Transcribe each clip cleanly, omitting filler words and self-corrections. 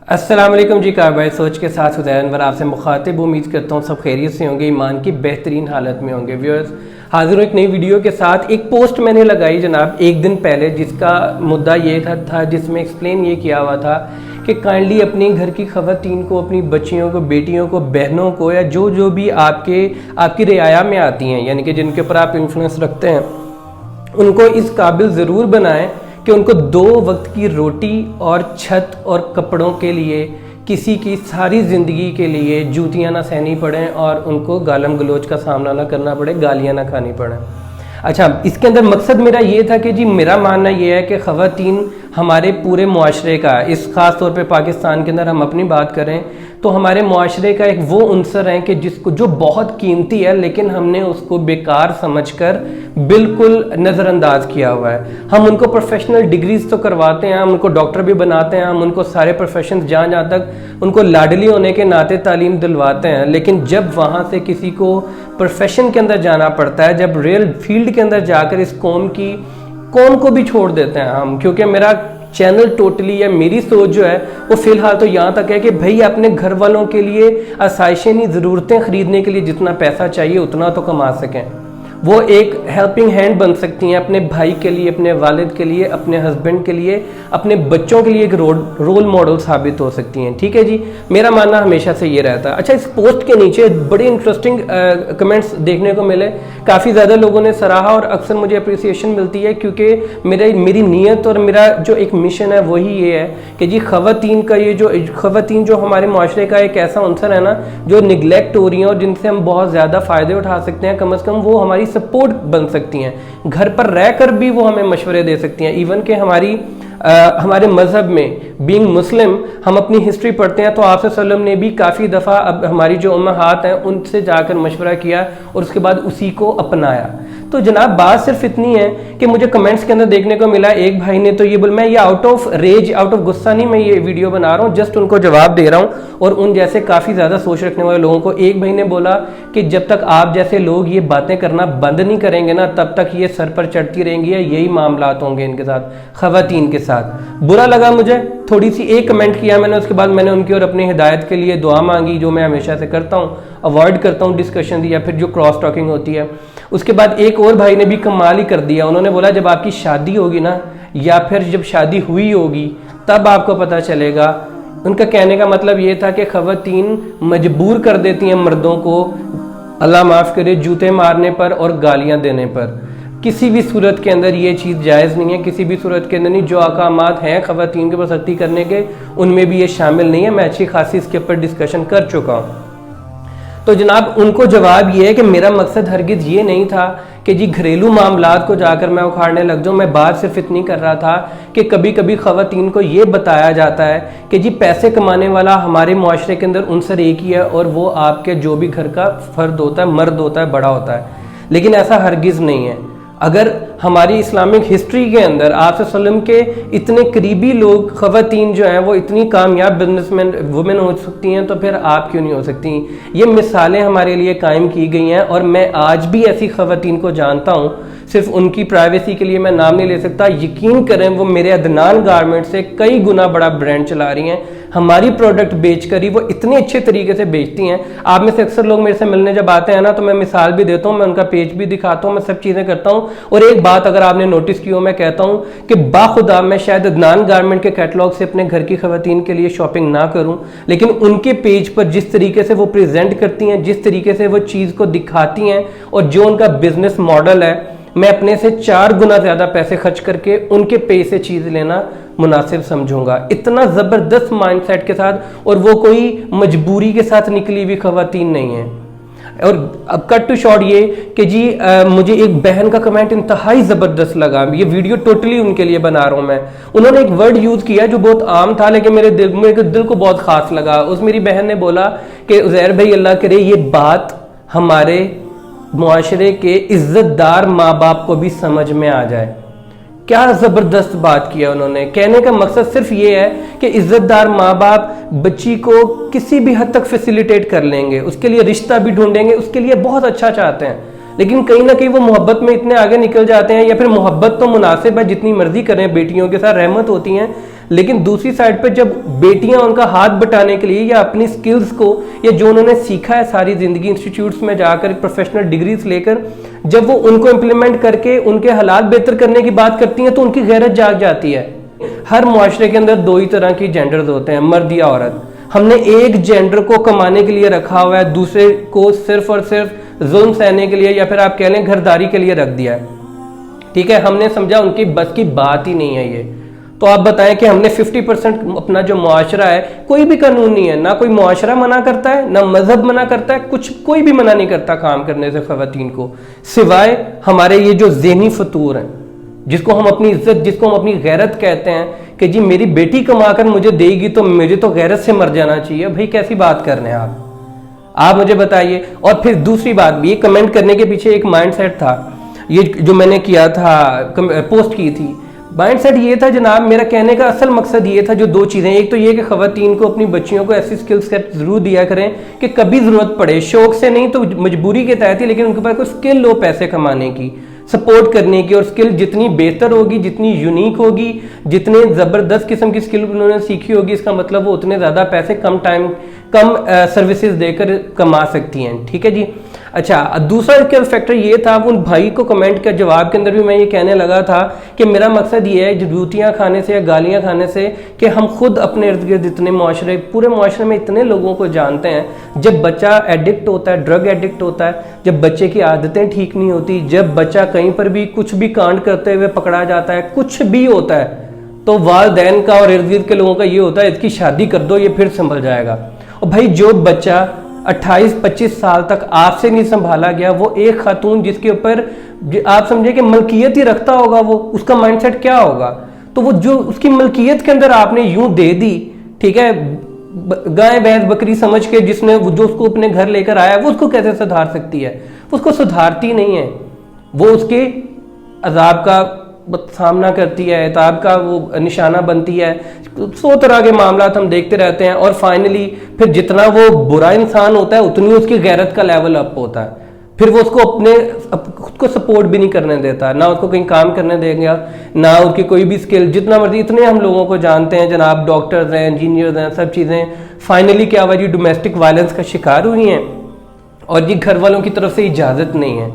अस्सलाम वालेकुम जी। कारबाई सोच के साथ हुदैन वर आपसे मुखातिब। उम्मीद करता हूँ सब खैरियत से होंगे, ईमान की बेहतरीन हालत में होंगे। व्यूअर्स, हाजिर हूँ एक नई वीडियो के साथ। एक पोस्ट मैंने लगाई जनाब एक दिन पहले, जिसका मुद्दा ये था जिसमें एक्सप्लेन ये किया हुआ था कि काइंडली अपने घर की ख़वातीन को, अपनी बच्चियों को, बेटियों को, बहनों को, या जो भी आपकी रियाया में आती हैं, यानी कि जिनके ऊपर आप इन्फ्लुएंस रखते हैं, उनको इस काबिल ज़रूर बनाएं कि उनको 2 वक्त की रोटी और छत और कपड़ों के लिए किसी की सारी ज़िंदगी के लिए जूतियाँ ना सहनी पड़ें और उनको गालम गलोच का सामना ना करना पड़े, गालियाँ ना खानी पड़ें। अच्छा, इसके अंदर मकसद मेरा ये था कि जी मेरा मानना ये है कि ख़वातीन हमारे पूरे मुआशरे का, इस ख़ास तौर पे पाकिस्तान के अंदर हम अपनी बात करें तो हमारे मुआशरे का एक वो उनसर है कि जो बहुत कीमती है, लेकिन हमने उसको बेकार समझकर बिल्कुल नज़रअंदाज किया हुआ है। हम उनको प्रोफेशनल डिग्रीज तो करवाते हैं, हम उनको डॉक्टर भी बनाते हैं, हम उनको सारे प्रोफेशन जहाँ तक उनको लाडली होने के नाते तालीम दिलवाते हैं, लेकिन जब वहाँ से किसी को प्रोफेशन के अंदर जाना पड़ता है, जब रियल फील्ड के अंदर जाकर इस कौम को भी छोड़ देते हैं हम। क्योंकि मेरा चैनल टोटली, या मेरी सोच जो है वो फ़िलहाल तो यहाँ तक है कि भाई अपने घर वालों के लिए आसाइशें नहीं, ज़रूरतें ख़रीदने के लिए जितना पैसा चाहिए उतना तो कमा सकें। वो एक हेल्पिंग हैंड बन सकती हैं अपने भाई के लिए, अपने वालिद के लिए, अपने हस्बैंड के लिए, अपने बच्चों के लिए एक रोल मॉडल साबित हो सकती हैं। ठीक है जी, मेरा मानना हमेशा से ये रहता है। अच्छा, इस पोस्ट के नीचे बड़े इंटरेस्टिंग कमेंट्स देखने को मिले, काफ़ी ज़्यादा लोगों ने सराहा और अक्सर मुझे अप्रिसिएशन मिलती है, क्योंकि मेरी नीयत और मेरा जो एक मिशन है वही ये है कि जी ख़वातीन जो हमारे माशरे का एक ऐसा अंसर है ना, जो निगलेक्ट हो रही हैं और जिनसे हम बहुत ज़्यादा फ़ायदे उठा सकते हैं, कम से कम वो हमारी सपोर्ट बन सकती हैं। घर पर रहकर भी वो हमें मशवरे दे सकती हैं। इवन कि हमारे मज़हब में बीइंग मुस्लिम, हम अपनी हिस्ट्री पढ़ते हैं तो आप सल्लल्लाहु अलैहि वसल्लम ने भी काफ़ी दफ़ा अब हमारी जो उम्महात हैं उनसे जाकर मशवरा किया और उसके बाद उसी को अपनाया। तो जनाब बात सिर्फ इतनी है कि मुझे कमेंट्स के अंदर देखने को मिला, एक भाई ने तो ये बोल, मैं ये out of rage, out of गुस्सा नहीं मैं ये वीडियो बना रहा हूँ, जस्ट उनको जवाब दे रहा हूँ। और उन जैसे काफ़ी ज़्यादा सोच रखने वाले लोगों को, एक भाई ने बोला कि जब तक आप जैसे लोग ये बातें करना बंद नहीं करेंगे ना, तब तक ये सर पर चढ़ती रहेंगी, यही मामलात होंगे इनके साथ, ख़वातीन के साथ। बुरा लगा मुझे, थोड़ी सी एक कमेंट किया मैंने, उसके बाद मैंने उनकी और अपनी हिदायत के लिए दुआ मांगी, जो मैं हमेशा से करता हूँ, अवॉइड करता हूँ डिस्कशन या फिर जो क्रॉस टॉकिंग होती है। उसके बाद एक और भाई ने भी कमाल ही कर दिया, उन्होंने बोला जब आपकी शादी होगी ना, या फिर जब शादी हुई होगी तब आपको पता चलेगा। उनका कहने का मतलब ये था कि ख़वातीन मजबूर कर देती हैं मर्दों को, अल्लाह माफ़ करे, जूते मारने पर और गालियाँ देने पर। किसी भी सूरत के अंदर ये चीज़ जायज़ नहीं है, किसी भी सूरत के अंदर नहीं। जो अहकामात हैं ख़वातीन के ऊपर सख्ती करने के, उनमें भी ये शामिल नहीं है। मैं अच्छी खासी इसके ऊपर डिस्कशन कर चुका हूँ। तो जनाब उनको जवाब ये है कि मेरा मकसद हरगिज़ ये नहीं था कि जी घरेलू मामलात को जाकर मैं उखाड़ने लग जाऊँ। मैं बात सिर्फ इतनी कर रहा था कि कभी कभी ख़वातीन को ये बताया जाता है कि जी पैसे कमाने वाला हमारे मुआशरे के अंदर उनसर एक ही है, और वो आपके जो भी घर का फ़र्द होता है, मर्द होता है, बड़ा होता है। लेकिन ऐसा हरगिज़ नहीं है। अगर हमारी इस्लामिक हिस्ट्री के अंदर आप वसल्लम के इतने करीबी लोग, ख़वातीन जो हैं वो इतनी कामयाब बिजनेसमैन वुमेन हो सकती हैं, तो फिर आप क्यों नहीं हो सकती? ये मिसालें हमारे लिए कायम की गई हैं, और मैं आज भी ऐसी ख़वातीन को जानता हूँ। सिर्फ उनकी प्राइवेसी के लिए मैं नाम नहीं ले सकता, यकीन करें वो मेरे अदनान गारमेंट से कई गुना बड़ा ब्रांड चला रही हैं। हमारी प्रोडक्ट बेच कर ही वो इतने अच्छे तरीके से बेचती हैं। आप में से अक्सर लोग मेरे से मिलने जब आते हैं ना, तो मैं मिसाल भी देता हूँ, मैं उनका पेज भी दिखाता हूँ, मैं सब चीज़ें करता हूँ। और एक बात अगर आपने नोटिस की हो, मैं कहता हूँ कि बाखुदा मैं शायद अदनान गारमेंट के कैटलॉग से अपने घर की ख़वातीन के लिए शॉपिंग ना करूँ, लेकिन उनके पेज पर जिस तरीके से वो प्रेजेंट करती हैं, जिस तरीके से वो चीज़ को दिखाती हैं, और जो उनका बिजनेस मॉडल है, मैं अपने से 4 गुना ज़्यादा पैसे खर्च करके उनके पेज से चीज़ लेना मुनासिब समझूंगा। इतना ज़बरदस्त माइंडसेट के साथ, और वो कोई मजबूरी के साथ निकली हुई ख़वातीन नहीं है। और अब कट टू शॉर्ट ये कि जी मुझे एक बहन का कमेंट इंतहाई ज़बरदस्त लगा, ये वीडियो टोटली उनके लिए बना रहा हूँ मैं। उन्होंने एक वर्ड यूज़ किया जो बहुत आम था, लेकिन मेरे दिल को बहुत ख़ास लगा। उस मेरी बहन ने बोला कि उज़ैर भाई अल्लाह करे ये बात हमारे मुआशरे के इज्जतदार माँ बाप को भी समझ में आ जाए। क्या ज़बरदस्त बात किया उन्होंने। कहने का मकसद सिर्फ ये है कि इज्जतदार माँ बाप बच्ची को किसी भी हद तक फैसिलिटेट कर लेंगे, उसके लिए रिश्ता भी ढूंढेंगे, उसके लिए बहुत अच्छा चाहते हैं, लेकिन कहीं ना कहीं वो मोहब्बत में इतने आगे निकल जाते हैं, या फिर मोहब्बत तो मुनासिब है जितनी मर्जी करें, बेटियों के साथ रहमत होती हैं, لیکن دوسری سائڈ پہ جب بیٹیاں ان کا ہاتھ بٹانے کے لیے یا اپنی سکلز کو یا جو انہوں نے سیکھا ہے ساری زندگی انسٹیٹیوٹس میں جا کر پروفیشنل ڈگریز لے کر جب وہ ان کو امپلیمنٹ کر کے ان کے حالات بہتر کرنے کی بات کرتی ہیں تو ان کی غیرت جاگ جاتی ہے. ہر معاشرے کے اندر دو ہی طرح کی جینڈرز ہوتے ہیں, مرد یا عورت. ہم نے ایک جینڈر کو کمانے کے لیے رکھا ہوا ہے, دوسرے کو صرف اور صرف ظلم سہنے کے لیے یا پھر آپ کہہ لیں گھرداری کے لیے رکھ دیا ہے. ٹھیک ہے, ہم نے سمجھا ان کی بس کی بات ہی نہیں ہے یہ. تو آپ بتائیں کہ ہم نے 50% اپنا جو معاشرہ ہے, کوئی بھی قانون نہیں ہے, نہ کوئی معاشرہ منع کرتا ہے, نہ مذہب منع کرتا ہے, کوئی بھی منع نہیں کرتا کام کرنے سے خواتین کو, سوائے ہمارے یہ جو ذہنی فطور ہیں جس کو ہم اپنی عزت, جس کو ہم اپنی غیرت کہتے ہیں کہ جی میری بیٹی کما کر مجھے دے گی تو مجھے تو غیرت سے مر جانا چاہیے. بھائی کیسی بات کر رہے ہیں آپ مجھے بتائیے. اور پھر دوسری بات بھی, یہ کمنٹ کرنے کے پیچھے ایک مائنڈ سیٹ تھا, یہ جو میں نے کیا تھا پوسٹ کی تھی, مائنڈ سیٹ یہ تھا جناب, میرا کہنے کا اصل مقصد یہ تھا جو دو چیزیں, ایک تو یہ کہ خواتین کو اپنی بچیوں کو ایسی سکل سیٹ ضرور دیا کریں کہ کبھی ضرورت پڑے, شوق سے نہیں تو مجبوری کے تحت ہی, لیکن ان کے پاس کوئی سکل ہو پیسے کمانے کی, سپورٹ کرنے کی, اور سکل جتنی بہتر ہوگی, جتنی یونیک ہوگی, جتنے زبردست قسم کی سکل انہوں نے سیکھی ہوگی, اس کا مطلب وہ اتنے زیادہ پیسے کم سروسز دے کر کما سکتی ہیں. ٹھیک ہے جی. اچھا, دوسرا فیکٹر یہ تھا, ان بھائی کو کمنٹ کے جواب کے اندر بھی میں یہ کہنے لگا تھا کہ میرا مقصد یہ ہے جوتیاں کھانے سے یا گالیاں کھانے سے کہ ہم خود اپنے ارد گرد اتنے پورے معاشرے میں اتنے لوگوں کو جانتے ہیں, جب بچہ ایڈکٹ ہوتا ہے, ڈرگ ایڈکٹ ہوتا ہے, جب بچے کی عادتیں ٹھیک نہیں ہوتی, جب بچہ کہیں پر بھی کچھ بھی کانڈ کرتے ہوئے پکڑا جاتا ہے, کچھ بھی ہوتا ہے, تو والدین کا اور ارد گرد کے لوگوں کا یہ ہوتا ہے اس کی شادی کر دو, یہ پھر سنبھل جائے گا. اور بھائی جو بچہ 28-25 سال تک آپ سے نہیں سنبھالا گیا, وہ ایک خاتون جس کے اوپر آپ سمجھے کہ ملکیت ہی رکھتا ہوگا, وہ اس کا مائنڈ سیٹ کیا ہوگا, تو وہ جو اس کی ملکیت کے اندر آپ نے یوں دے دی, ٹھیک ہے, گائے بھینس بکری سمجھ کے, جس نے جو اس کو اپنے گھر لے کر آیا, وہ اس کو کیسے سدھار سکتی ہے؟ اس کو سدھارتی نہیں ہے, وہ اس کے عذاب کا سامنا کرتی ہے, عتاب کا وہ نشانہ بنتی ہے. 100 طرح کے معاملات ہم دیکھتے رہتے ہیں, اور فائنلی پھر جتنا وہ برا انسان ہوتا ہے اتنی اس کی غیرت کا لیول اپ ہوتا ہے. پھر وہ اس کو خود کو سپورٹ بھی نہیں کرنے دیتا, نہ اس کو کہیں کام کرنے دے گا, نہ اس کی کوئی بھی سکل, جتنا مرضی. اتنے ہم لوگوں کو جانتے ہیں جناب, ڈاکٹرز ہیں, انجینئرز ہیں, سب چیزیں, فائنلی کیا ہوا جی, ڈومیسٹک وائلنس کا شکار ہوئی ہیں, اور جی گھر والوں کی طرف سے اجازت نہیں ہے.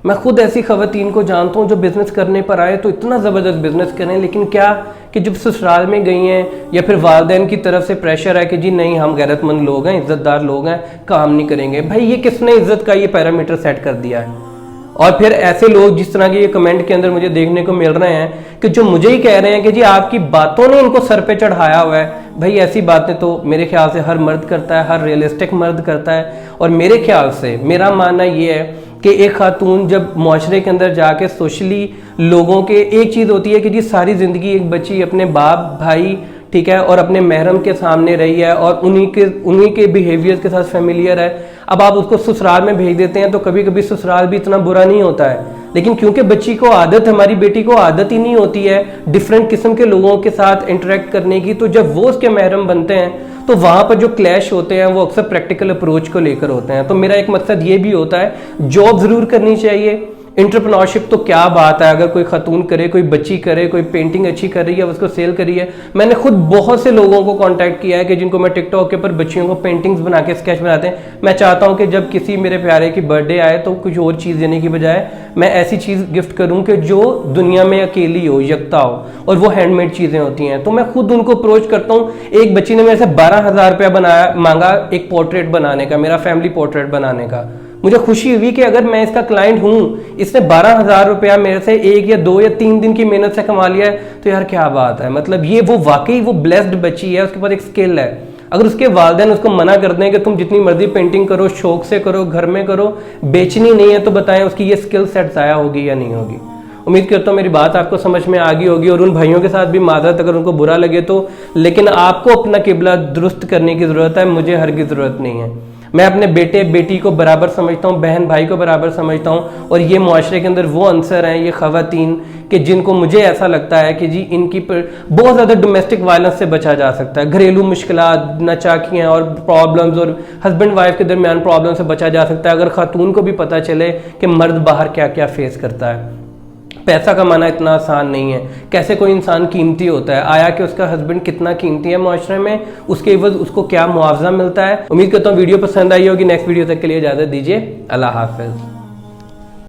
میں خود ایسی خواتین کو جانتا ہوں جو بزنس کرنے پر آئے تو اتنا زبردست بزنس کریں, لیکن کیا کہ جب سسرال میں گئی ہیں یا پھر والدین کی طرف سے پریشر ہے کہ جی نہیں ہم غیرت مند لوگ ہیں, عزت دار لوگ ہیں, کام نہیں کریں گے. بھائی یہ کس نے عزت کا یہ پیرامیٹر سیٹ کر دیا ہے؟ اور پھر ایسے لوگ جس طرح کے یہ کمنٹ کے اندر مجھے دیکھنے کو مل رہے ہیں کہ جو مجھے ہی کہہ رہے ہیں کہ جی آپ کی باتوں نے ان کو سر پہ چڑھایا ہوا ہے. بھائی ایسی باتیں تو میرے خیال سے ہر مرد کرتا ہے, ہر ریئلسٹک مرد کرتا ہے. اور میرے خیال سے میرا ماننا یہ ہے کہ ایک خاتون جب معاشرے کے اندر جا کے سوشلی لوگوں کے, ایک چیز ہوتی ہے کہ جی ساری زندگی ایک بچی اپنے باپ بھائی, ٹھیک ہے, اور اپنے محرم کے سامنے رہی ہے اور انہی کے بیہیویئر کے ساتھ فیملیئر ہے. اب آپ اس کو سسرال میں بھیج دیتے ہیں تو کبھی کبھی سسرال بھی اتنا برا نہیں ہوتا ہے, لیکن کیونکہ بچی کو عادت, ہماری بیٹی کو عادت ہی نہیں ہوتی ہے ڈیفرنٹ قسم کے لوگوں کے ساتھ انٹریکٹ کرنے کی, تو جب وہ اس کے محرم بنتے ہیں تو وہاں پر جو کلیش ہوتے ہیں وہ اکثر پریکٹیکل اپروچ کو لے کر ہوتے ہیں. تو میرا ایک مقصد یہ بھی ہوتا ہے, جاب ضرور کرنی چاہیے. انٹرپرنورشپ تو کیا بات ہے, اگر کوئی خاتون کرے, کوئی بچی کرے, کوئی پینٹنگ اچھی کر رہی ہے اس کو سیل کری ہے. میں نے خود بہت سے لوگوں کو کانٹیکٹ کیا ہے کہ جن کو میں ٹک ٹاک کے اوپر بچیوں کو پینٹنگز بنا کے اسکیچ بناتے ہیں. میں چاہتا ہوں کہ جب کسی میرے پیارے کی برتھ ڈے آئے تو کچھ اور چیز دینے کی بجائے میں ایسی چیز گفٹ کروں کہ جو دنیا میں اکیلی ہو, یکتا ہو, اور وہ ہینڈ میڈ چیزیں ہوتی ہیں. تو میں خود ان کو اپروچ کرتا ہوں. ایک بچی نے میرے سے 12,000 روپیہ مانگا ایک پورٹریٹ بنانے کا, میرا فیملی پورٹریٹ بنانے کا. مجھے خوشی ہوئی کہ اگر میں اس کا کلائنٹ ہوں, اس نے 12,000 روپیہ میرے سے 1 یا 2 یا 3 دن کی محنت سے کما لیا ہے, تو یار کیا بات ہے. مطلب یہ وہ واقعی وہ بلیسڈ بچی ہے, اس کے پاس ایک سکل ہے. اگر اس کے والدین اس کو منع کر دیں کہ تم جتنی مرضی پینٹنگ کرو, شوق سے کرو, گھر میں کرو, بیچنی نہیں ہے, تو بتائیں اس کی یہ سکل سیٹ ضائع ہوگی یا نہیں ہوگی. امید کرتا ہوں میری بات آپ کو سمجھ میں آ گئی ہوگی, اور ان بھائیوں کے ساتھ بھی معذرت اگر ان کو برا لگے تو, لیکن آپ کو اپنا قبلہ درست کرنے کی ضرورت ہے, مجھے ہرگز ضرورت نہیں ہے. میں اپنے بیٹے بیٹی کو برابر سمجھتا ہوں, بہن بھائی کو برابر سمجھتا ہوں, اور یہ معاشرے کے اندر وہ عنصر ہیں, یہ خواتین کہ جن کو مجھے ایسا لگتا ہے کہ جی ان کی بہت زیادہ ڈومیسٹک وائلنس سے بچا جا سکتا ہے, گھریلو مشکلات, ناچاکیاں اور پرابلمز اور ہسبینڈ وائف کے درمیان پرابلم سے بچا جا سکتا ہے, اگر خاتون کو بھی پتہ چلے کہ مرد باہر کیا کیا فیس کرتا ہے. पैसा कमाना इतना आसान नहीं है, कैसे कोई इंसान कीमती होता है, आया कि उसका हस्बैंड कितना कीमती है माशरे में, उसके एवज उसको क्या मुआवजा मिलता है। उम्मीद करता हूँ वीडियो पसंद आई होगी। नेक्स्ट वीडियो तक के लिए इजाज़त दीजिए। अल्लाह हाफ़िज़।